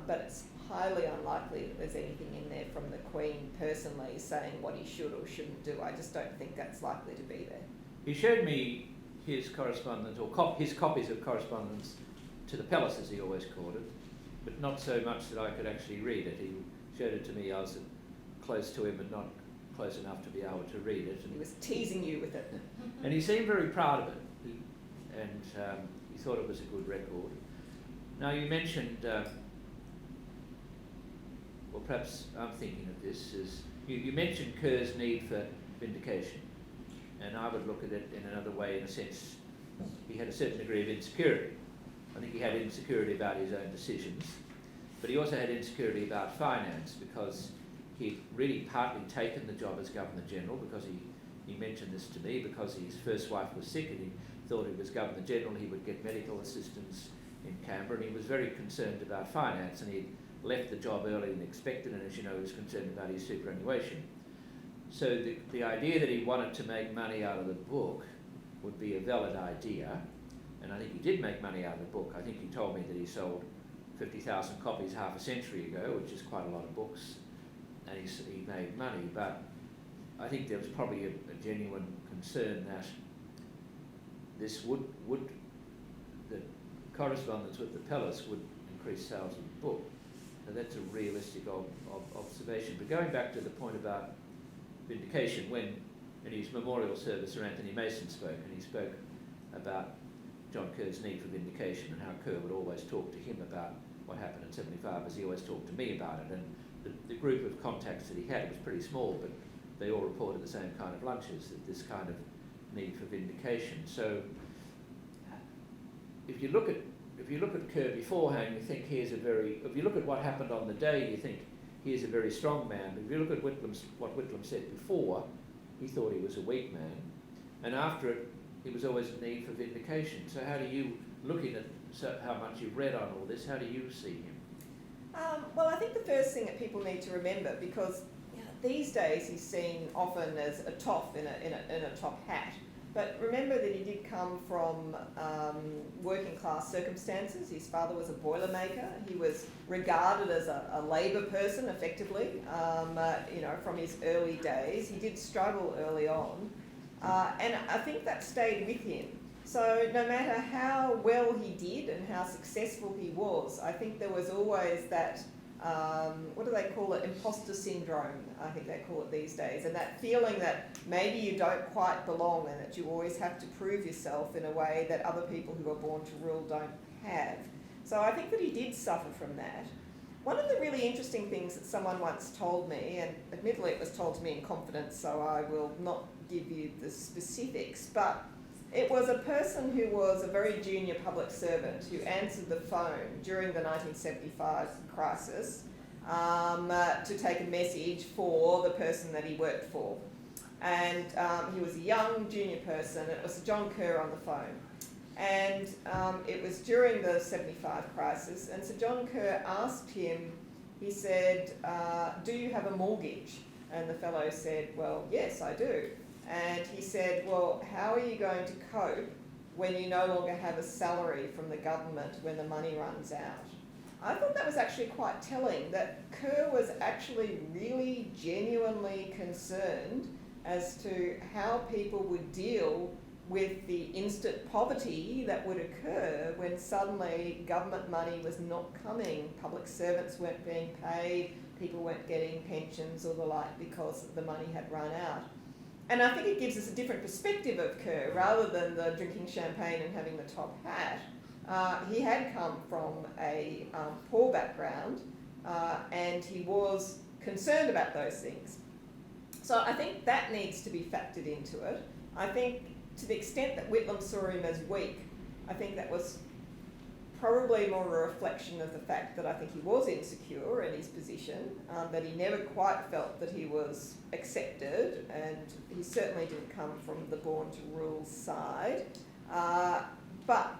But it's highly unlikely that there's anything in there from the Queen personally saying what he should or shouldn't do. I just don't think that's likely to be there. He showed me his correspondence, or his copies of correspondence to the palace, as he always called it, but not so much that I could actually read it. He showed it to me. I was close to him, but not close enough to be able to read it. And he was teasing you with it. And he seemed very proud of it, and he thought it was a good record. Now you mentioned, well perhaps I'm thinking of this, is you mentioned Kerr's need for vindication, and I would look at it in another way. In a sense, he had a certain degree of insecurity. I think he had insecurity about his own decisions, but he also had insecurity about finance, because he'd really partly taken the job as Governor-General because he mentioned this to me, because his first wife was sick and he thought he was Governor-General, he would get medical assistance in Canberra, and he was very concerned about finance, and he left the job earlier than expected, and as you know, he was concerned about his superannuation. So the idea that he wanted to make money out of the book would be a valid idea, and I think he did make money out of the book. I think he told me that he sold 50,000 copies half a century ago, which is quite a lot of books, and he made money, but I think there was probably a genuine concern that this the correspondence with the palace would increase sales of the book. So that's a realistic observation. But going back to the point about vindication, when in his memorial service Sir Anthony Mason spoke, and he spoke about John Kerr's need for vindication and how Kerr would always talk to him about what happened in 75 as he always talked to me about it. And the group of contacts that he had, it was pretty small, but they all reported the same kind of lunches, that this kind of need for vindication. So if you look at Kerr beforehand, you think if you look at what happened on the day, you think he is a very strong man. But if you look at what Whitlam said before, he thought he was a weak man. And after it, it was always a need for vindication. So how do you, looking at how much you've read on all this, how do you see him? Well, I think the first thing that people need to remember, because these days he's seen often as a toff in a top hat, but remember that he did come from working class circumstances. His father was a boilermaker. He was regarded as a labour person, effectively, from his early days. He did struggle early on, and I think that stayed with him. So no matter how well he did and how successful he was, I think there was always that, what do they call it, imposter syndrome, I think they call it these days, and that feeling that maybe you don't quite belong and that you always have to prove yourself in a way that other people who are born to rule don't have. So I think that he did suffer from that. One of the really interesting things that someone once told me, and admittedly it was told to me in confidence, so I will not give you the specifics, but it was a person who was a very junior public servant who answered the phone during the 1975 crisis to take a message for the person that he worked for. And he was a young junior person, and it was John Kerr on the phone. And it was during the 75 crisis, and Sir John Kerr asked him, he said, do you have a mortgage? And the fellow said, well, yes, I do. And he said, well, how are you going to cope when you no longer have a salary from the government when the money runs out? I thought that was actually quite telling, that Kerr was actually really genuinely concerned as to how people would deal with the instant poverty that would occur when suddenly government money was not coming, public servants weren't being paid, people weren't getting pensions or the like because the money had run out. And I think it gives us a different perspective of Kerr, rather than the drinking champagne and having the top hat. He had come from a poor background, and he was concerned about those things. So I think that needs to be factored into it. I think to the extent that Whitlam saw him as weak, I think that was probably more a reflection of the fact that I think he was insecure in his position, that he never quite felt that he was accepted, and he certainly didn't come from the born to rule side. But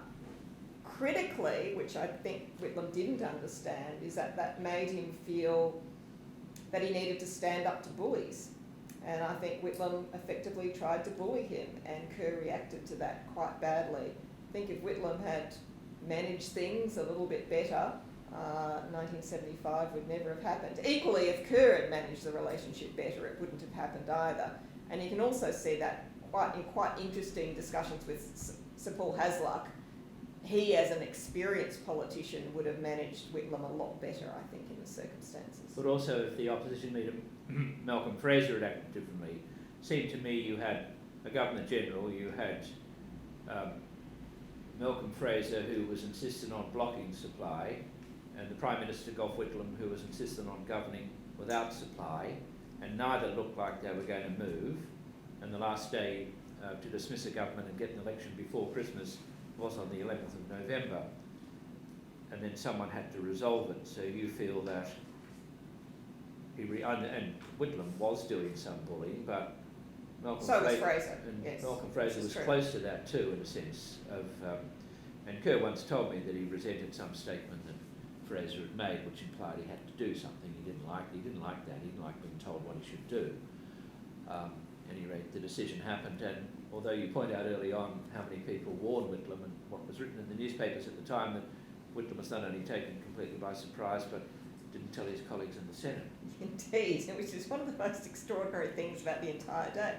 critically, which I think Whitlam didn't understand, is that made him feel that he needed to stand up to bullies. And I think Whitlam effectively tried to bully him, and Kerr reacted to that quite badly. I think if Whitlam had managed things a little bit better, 1975 would never have happened. Equally, if Kerr had managed the relationship better, it wouldn't have happened either. And you can also see that in quite interesting discussions with Sir Paul Hasluck. He, as an experienced politician, would have managed Whitlam a lot better, I think, in the circumstances. But also, if the opposition leader, Malcolm Fraser, had acted differently, it seemed to me you had a Governor-General, you had Malcolm Fraser, who was insistent on blocking supply, and the Prime Minister, Gough Whitlam, who was insistent on governing without supply, and neither looked like they were going to move. And the last day to dismiss a government and get an election before Christmas was on the 11th of November. And then someone had to resolve it. So you feel that and Whitlam was doing some bullying, but Malcolm Fraser. Yes. Malcolm Fraser was close to that too, in a sense of. And Kerr once told me that he resented some statement that Fraser had made, which implied he had to do something he didn't like. He didn't like that. He didn't like being told what he should do. At any rate, the decision happened, and although you point out early on how many people warned Whitlam, and what was written in the newspapers at the time, that Whitlam was not only taken completely by surprise, but didn't tell his colleagues in the Senate. Indeed, which is one of the most extraordinary things about the entire day.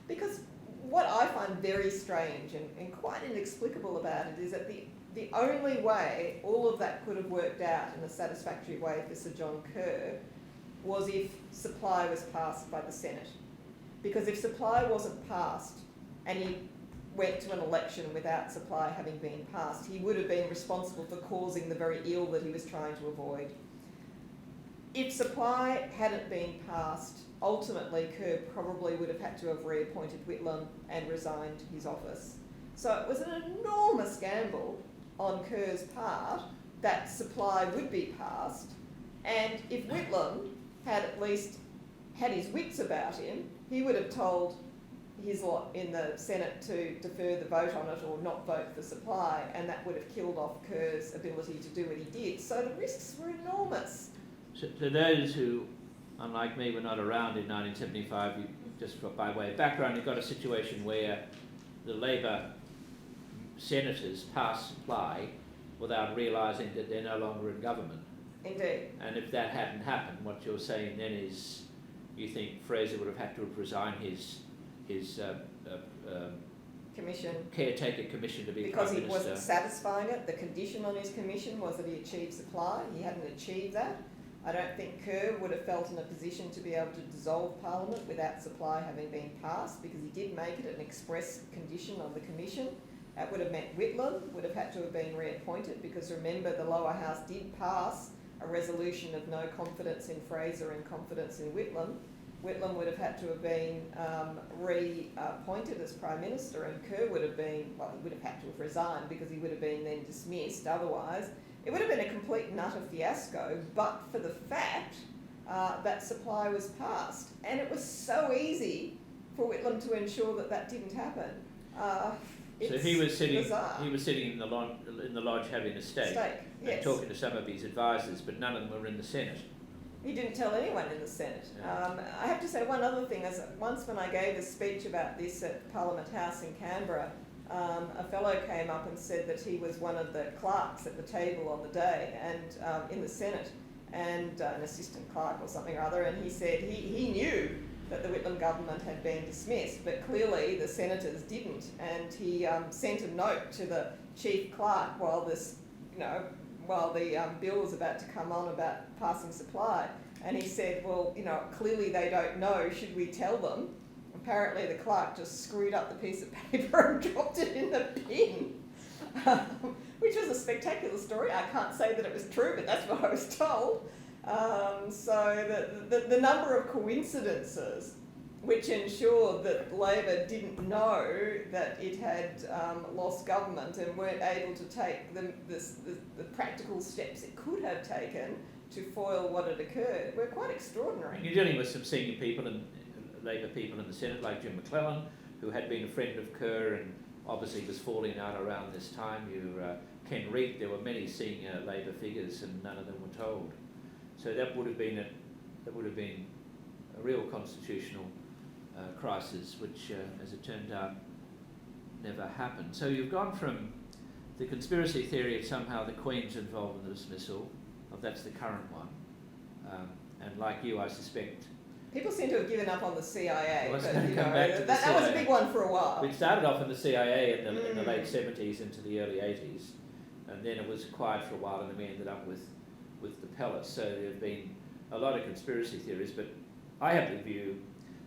Because what I find very strange and quite inexplicable about it is that the only way all of that could have worked out in a satisfactory way for Sir John Kerr was if supply was passed by the Senate. Because if supply wasn't passed and he went to an election without supply having been passed, he would have been responsible for causing the very ill that he was trying to avoid. If supply hadn't been passed, ultimately Kerr probably would have had to have reappointed Whitlam and resigned his office. So it was an enormous gamble on Kerr's part that supply would be passed, and if Whitlam had at least had his wits about him, he would have told his lot in the Senate to defer the vote on it or not vote for supply, and that would have killed off Kerr's ability to do what he did. So the risks were enormous. So to those who, unlike me, were not around in 1975, just by way of background, you've got a situation where the Labor senators passed supply without realising that they're no longer in government. Indeed. And if that hadn't happened, what you're saying then is you think Fraser would have had to have resigned his commission, caretaker commission to be because Prime he Minister. wasn't satisfying it. The condition on his commission was that he achieve supply. He hadn't achieved that. I don't think Kerr would have felt in a position to be able to dissolve Parliament without supply having been passed, because he did make it an express condition of the commission. That would have meant Whitlam would have had to have been reappointed, because remember, the lower house did pass a resolution of no confidence in Fraser and confidence in Whitlam. Whitlam would have had to have been reappointed as Prime Minister, and Kerr would have been, well, he would have had to have resigned because he would have been then dismissed otherwise. It would have been a complete and utter fiasco, but for the fact that supply was passed. And it was so easy for Whitlam to ensure that that didn't happen. So he was sitting. Bizarre. He was sitting in the lodge having a steak, Yes. and talking to some of his advisors, but none of them were in the Senate. He didn't tell anyone in the Senate. Yeah. I have to say one other thing. As once when I gave a speech about this at Parliament House in Canberra, a fellow came up and said that he was one of the clerks at the table on the day and in the Senate, and an assistant clerk or something or other, and he said he knew that the Whitlam government had been dismissed, but clearly the senators didn't, and he sent a note to the chief clerk while this, while the bill was about to come on about passing supply, and he said, well, clearly they don't know, should we tell them? apparently the clerk just screwed up the piece of paper and dropped it in the bin, which was a spectacular story. I can't say that it was true, but that's what I was told. So the number of coincidences which ensured that Labor didn't know that it had lost government and weren't able to take the practical steps it could have taken to foil what had occurred were quite extraordinary. You're dealing with some senior people and Labor people in the Senate, like Jim McClellan, who had been a friend of Kerr and obviously was falling out around this time. Ken Reid, there were many senior Labor figures and none of them were told. So that would have been a real constitutional crisis, which, as it turned out, never happened. So you've gone from the conspiracy theory of somehow the Queen's involved in the dismissal, that's the current one, and like you, I suspect... People seem to have given up on the CIA, Well, but that was a big one for a while. It started off in the CIA in the late 70s into the early 80s, and then it was quiet for a while, and then we ended up with the palace. So there have been a lot of conspiracy theories, but I have the view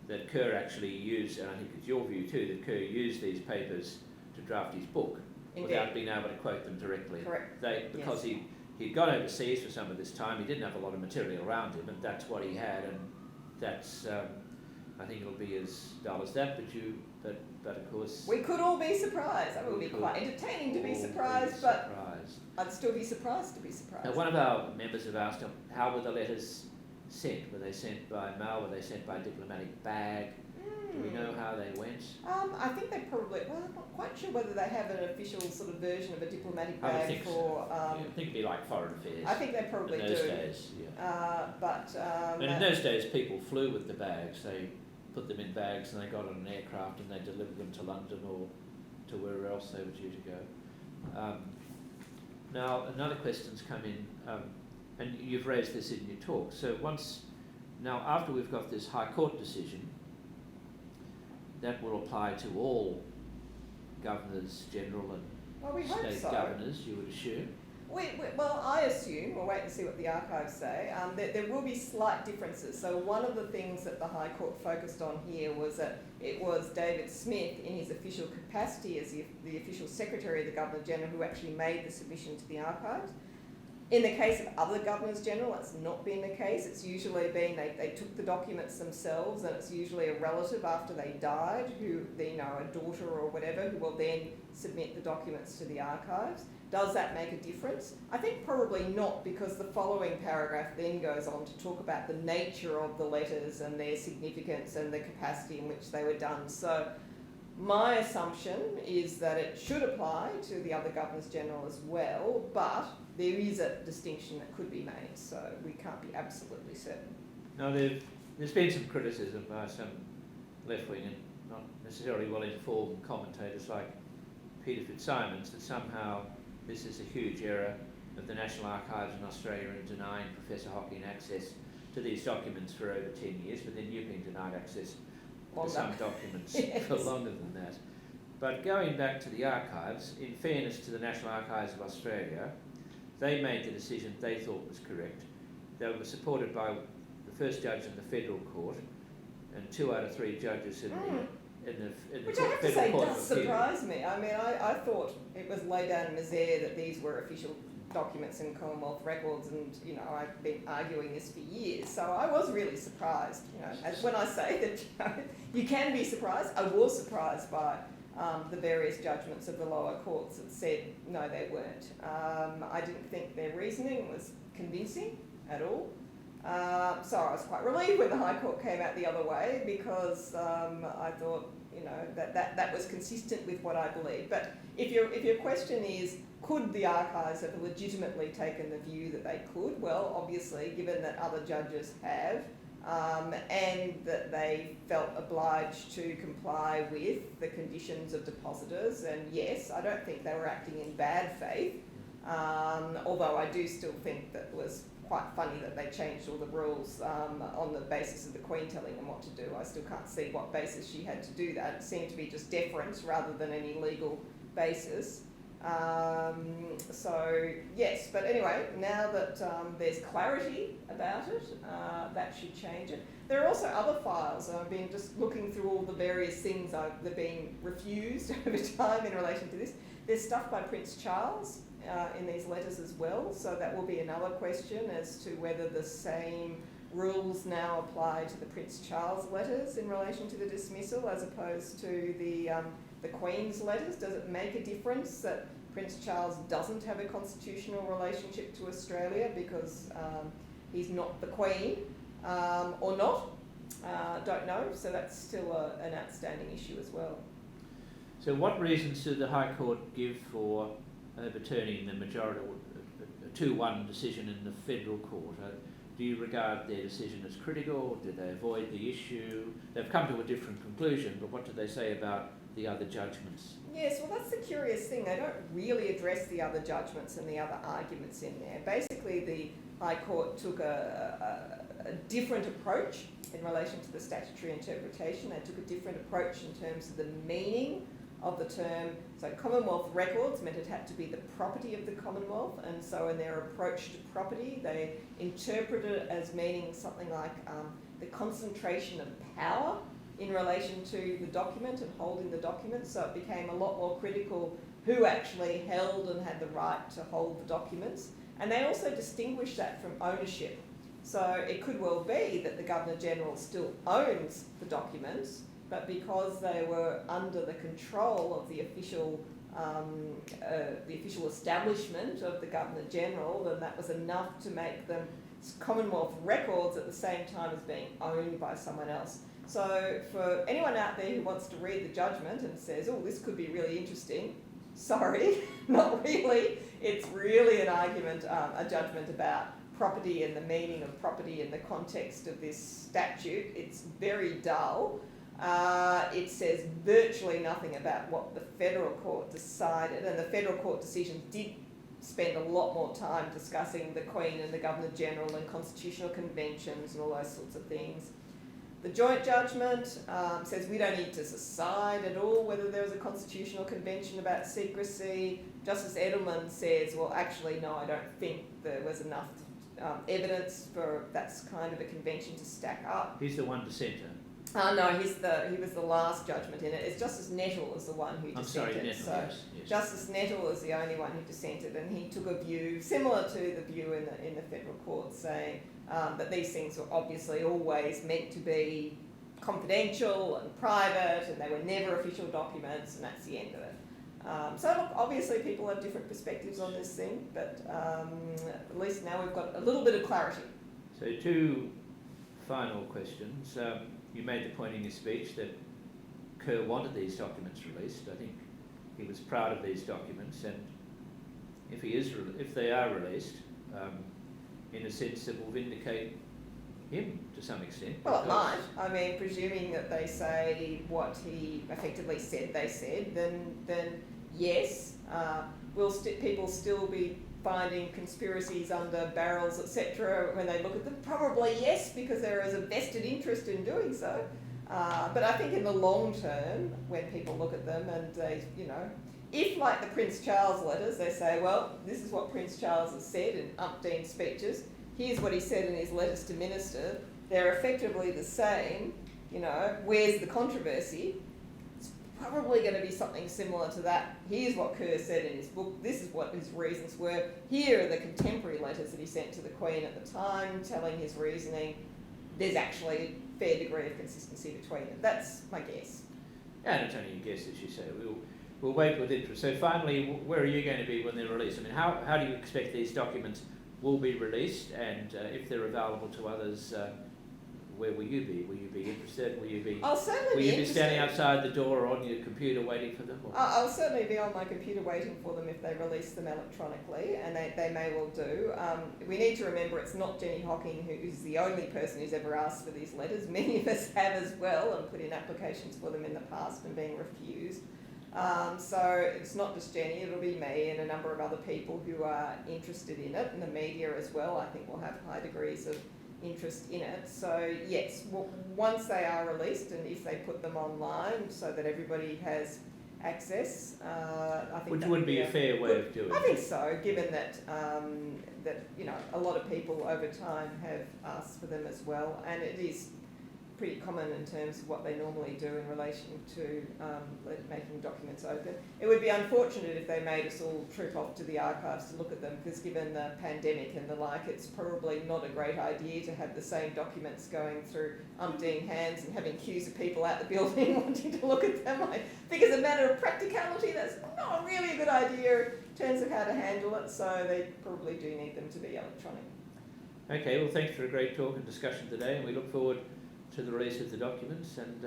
that Kerr actually used, and I think it's your view too, that Kerr used these papers to draft his book. Indeed. Without being able to quote them directly. Correct. Because yes. He'd gone overseas for some of this time, he didn't have a lot of material around him, and that's what he had, and that's, I think it'll be as dull as that, but of course... We could all be surprised. That would be quite entertaining to be surprised, but I'd still be surprised to be surprised. Now, one of our members have asked, how were the letters sent? Were they sent by mail? Were they sent by diplomatic bag? Do we know how they went? I think they probably, well, I'm not quite sure whether they have an official sort of version of a diplomatic bag. I think so. I think it'd be like Foreign Affairs. I think they probably do. In those days, yeah. And in those days, people flew with the bags. They put them in bags and they got on an aircraft and they delivered them to London or to wherever else they were due to go. Now, another question's come in, and you've raised this in your talk. So now after we've got this High Court decision, that will apply to all governors general and state governors, you would assume? Well, I assume, we'll wait and see what the archives say, there will be slight differences. So one of the things that the High Court focused on here was that it was David Smith in his official capacity as the official secretary of the Governor-General who actually made the submission to the archives. In the case of other Governors-General, that's not been the case. It's usually been they took the documents themselves, and it's usually a relative after they died, who, a daughter or whatever, who will then submit the documents to the archives. Does that make a difference? I think probably not, because the following paragraph then goes on to talk about the nature of the letters and their significance and the capacity in which they were done. So my assumption is that it should apply to the other Governors-General as well, but there is a distinction that could be made, so we can't be absolutely certain. Now, there's been some criticism by some left-wing and not necessarily well-informed commentators like Peter Fitzsimons that somehow this is a huge error of the National Archives in Australia in denying Professor Hocking access to these documents for over 10 years, but then you've been denied access to some documents for longer than that. But going back to the archives, in fairness to the National Archives of Australia, they made the decision they thought was correct. They were supported by the first judge in the federal court and 2 out of 3 judges in the Which I have to federal say court does surprise me. I mean, I thought it was laid down in Misere that these were official documents in Commonwealth records, and I've been arguing this for years, so I was really surprised. As when I say that you can be surprised, I was surprised by the various judgments of the lower courts that said no, they weren't. I didn't think their reasoning was convincing at all. So I was quite relieved when the High Court came out the other way, because I thought that was consistent with what I believed. But if your question is, could the archives have legitimately taken the view that they could? Well, obviously, given that other judges have, and that they felt obliged to comply with the conditions of depositors, and yes, I don't think they were acting in bad faith, although I do still think that it was quite funny that they changed all the rules on the basis of the Queen telling them what to do. I still can't see what basis she had to do that. It seemed to be just deference rather than any legal basis. So yes, but anyway, now that there's clarity about it, that should change it. There are also other files. I've been just looking through all the various things that have been refused over time in relation to this. There's stuff by Prince Charles in these letters as well, so that will be another question as to whether the same rules now apply to the Prince Charles letters in relation to the dismissal as opposed to the Queen's letters. Does it make a difference that Prince Charles doesn't have a constitutional relationship to Australia because he's not the Queen or not? Don't know, so that's still an outstanding issue as well. So what reasons did the High Court give for overturning the majority, a 2-1 decision in the Federal Court? Do you regard their decision as critical? Did they avoid the issue? They've come to a different conclusion, but what do they say about the other judgments? Yes, well that's the curious thing. They don't really address the other judgments and the other arguments in there. Basically the High Court took a different approach in relation to the statutory interpretation. They took a different approach in terms of the meaning of the term. So Commonwealth records meant it had to be the property of the Commonwealth, and so in their approach to property they interpreted it as meaning something like the concentration of power in relation to the document and holding the document. So it became a lot more critical who actually held and had the right to hold the documents. And they also distinguished that from ownership. So it could well be that the Governor-General still owns the documents, but because they were under the control of the official establishment of the Governor-General, then that was enough to make them Commonwealth records at the same time as being owned by someone else. So for anyone out there who wants to read the judgment and says, oh, this could be really interesting, sorry, not really. It's really an argument, a judgment about property and the meaning of property in the context of this statute. It's very dull. It says virtually nothing about what the Federal Court decided, and the Federal Court decision did spend a lot more time discussing the Queen and the Governor-General and constitutional conventions and all those sorts of things. The joint judgment says we don't need to decide at all whether there was a constitutional convention about secrecy. Justice Edelman says, well, actually, no, I don't think there was enough evidence for that kind of a convention to stack up. He's the one dissenter. No, he was the last judgment in it. It's Justice Nettle is the one who dissented. Nettle, so yes. Justice Nettle is the only one who dissented, and he took a view similar to the view in the Federal Court, saying that these things were obviously always meant to be confidential and private, and they were never official documents, and that's the end of it. So look, obviously people have different perspectives on this thing, but at least now we've got a little bit of clarity. So 2 final questions. You made the point in your speech that Kerr wanted these documents released. I think he was proud of these documents, and if they are released, in a sense it will vindicate him to some extent. Well, it might. I mean, presuming that they say what he effectively said they said, then yes. Will people still be finding conspiracies under barrels, etc., when they look at them? Probably yes, because there is a vested interest in doing so. But I think in the long term, when people look at them and they, if like the Prince Charles letters, they say, well, this is what Prince Charles has said in umpteen speeches, here's what he said in his letters to minister, they're effectively the same, where's the controversy? It's probably going to be something similar to that. Here's what Kerr said in his book, this is what his reasons were, here are the contemporary letters that he sent to the Queen at the time, telling his reasoning. There's actually a fair degree of consistency between them. That's my guess. And it's only a guess, as you say. We'll wait with interest. So finally, where are you going to be when they're released? I mean, how do you expect these documents will be released, and if they're available to others, where will you be? Will you be interested? I'll certainly will be you be standing outside the door or on your computer waiting for them? I'll certainly be on my computer waiting for them if they release them electronically, and they may well do. We need to remember it's not Jenny Hocking who's the only person who's ever asked for these letters. Many of us have as well and put in applications for them in the past and being refused. So it's not just Jenny, it'll be me and a number of other people who are interested in it, and the media as well, I think will have high degrees of interest in it. So yes, once they are released and if they put them online so that everybody has access, I think which would be a fair way of doing it. I think so, given that a lot of people over time have asked for them as well, and it is pretty common in terms of what they normally do in relation to making documents open. It would be unfortunate if they made us all troop off to the archives to look at them, because given the pandemic and the like, it's probably not a great idea to have the same documents going through umpteen hands and having queues of people out the building wanting to look at them. I think as a matter of practicality, that's not really a good idea in terms of how to handle it, so they probably do need them to be electronic. Okay, well, thanks for a great talk and discussion today, and we look forward to the release of the documents. And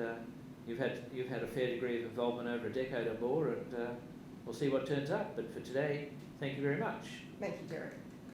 you've had a fair degree of involvement over a decade or more, and we'll see what turns up. But for today, thank you very much. Thank you, Derek.